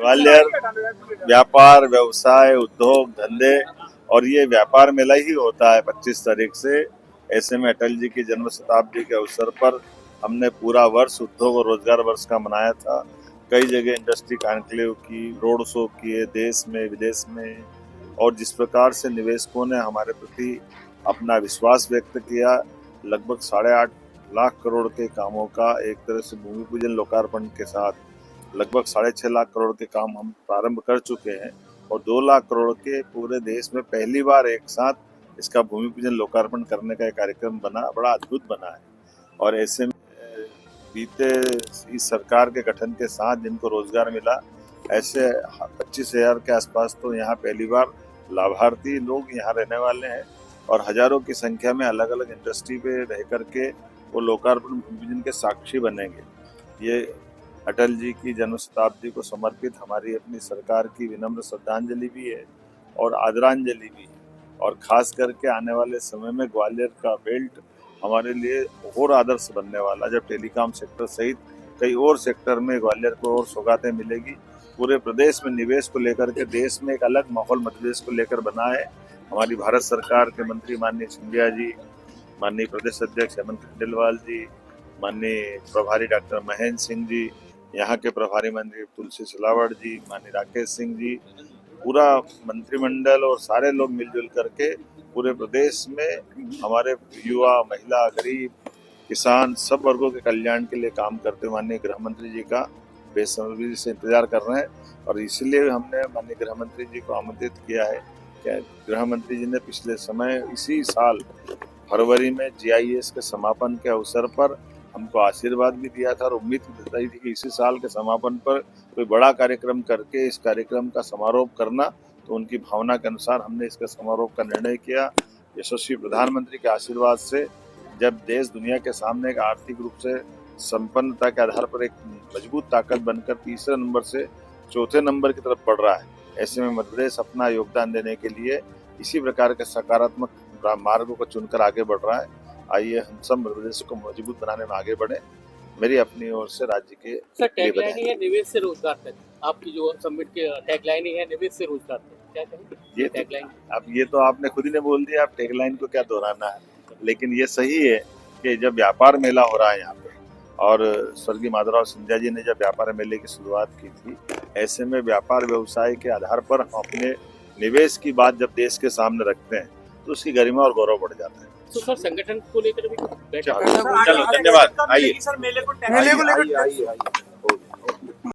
ग्वालियर व्यापार, व्यवसाय, उद्योग, धंधे और ये व्यापार मेला ही होता है 25 तारीख से। ऐसे में अटल जी की जन्म शताब्दी के अवसर पर हमने पूरा वर्ष उद्योग और रोजगार वर्ष का मनाया था। कई जगह इंडस्ट्री कॉन्क्लेव की, रोड शो किए देश में विदेश में, और जिस प्रकार से निवेशकों ने हमारे प्रति अपना विश्वास व्यक्त किया, लगभग 8.5 लाख करोड़ के कामों का एक तरह से भूमि पूजन लोकार्पण के साथ लगभग 6.5 लाख करोड़ के काम हम प्रारंभ कर चुके हैं और 2 लाख करोड़ के पूरे देश में पहली बार एक साथ इसका भूमि पूजन लोकार्पण करने का एक कार्यक्रम बना, बड़ा अद्भुत बना है। और ऐसे में बीते इस सरकार के गठन के साथ जिनको रोजगार मिला, ऐसे 25,000 के आसपास तो यहाँ पहली बार लाभार्थी लोग यहाँ रहने वाले हैं और हजारों की संख्या में अलग अलग इंडस्ट्री पे रह करके वो लोकार्पण भूमि पूजन के साक्षी बनेंगे। ये अटल जी की जन्म शताब्दी को समर्पित हमारी अपनी सरकार की विनम्र श्रद्धांजलि भी है और आदरांजलि भी है। और खास करके आने वाले समय में ग्वालियर का बेल्ट हमारे लिए और आदर्श बनने वाला, जब टेलीकॉम सेक्टर सहित कई और सेक्टर में ग्वालियर को और सौगातें मिलेगी। पूरे प्रदेश में निवेश को लेकर के देश में एक अलग माहौल मध्य प्रदेश को लेकर बना है। हमारी भारत सरकार के मंत्री माननीय सिंधिया जी, माननीय प्रदेश अध्यक्ष हेमंत खंडेलवाल जी, माननीय प्रभारी डॉक्टर महेंद्र सिंह जी, यहाँ के प्रभारी मंत्री तुलसी सिलावट जी, माननीय राकेश सिंह जी, पूरा मंत्रिमंडल और सारे लोग मिलजुल करके पूरे प्रदेश में हमारे युवा, महिला, गरीब, किसान सब वर्गों के कल्याण के लिए काम करते हुए माननीय गृह मंत्री जी का बेसब्री से इंतजार कर रहे हैं। और इसलिए हमने माननीय गृह मंत्री जी को आमंत्रित किया है कि गृह मंत्री जी ने पिछले समय इसी साल फरवरी में GIS के समापन के अवसर पर हमको आशीर्वाद भी दिया था और उम्मीद बताई थी कि इसी साल के समापन पर कोई बड़ा कार्यक्रम करके इस कार्यक्रम का समारोह करना। तो उनकी भावना के अनुसार हमने इसका समारोह का निर्णय किया। यशस्वी प्रधानमंत्री के आशीर्वाद से जब देश दुनिया के सामने एक आर्थिक रूप से संपन्नता के आधार पर एक मजबूत ताकत बनकर तीसरे नंबर से चौथे नंबर की तरफ बढ़ रहा है, ऐसे में मध्य प्रदेश अपना योगदान देने के लिए इसी प्रकार के सकारात्मक मार्गों को चुनकर आगे बढ़ रहा है। आइए हम सब मध्य प्रदेश को मजबूत बनाने में आगे बढ़े। मेरी अपनी ओर से राज्य के सर टैगलाइन है निवेश से रोजगार तक, आपकी जो समिट के टैगलाइन है निवेश से रोजगार तक, क्या कहेंगे ये टैगलाइन? अब ये तो आपने खुद ही ने बोल दिया, आप टैगलाइन को क्या दोहराना है। लेकिन ये सही है कि जब व्यापार मेला हो रहा है यहाँ पे और स्वर्गीय माधवराव सिंधिया जी ने जब व्यापार मेले की शुरुआत की थी, ऐसे में व्यापार व्यवसाय के आधार पर हम अपने निवेश की बात जब देश के सामने रखते हैं तो उसकी गरिमा और गौरव बढ़ जाता है। तो सर संगठन को लेकर भी चलो धन्यवाद। आइए मेले को लेकर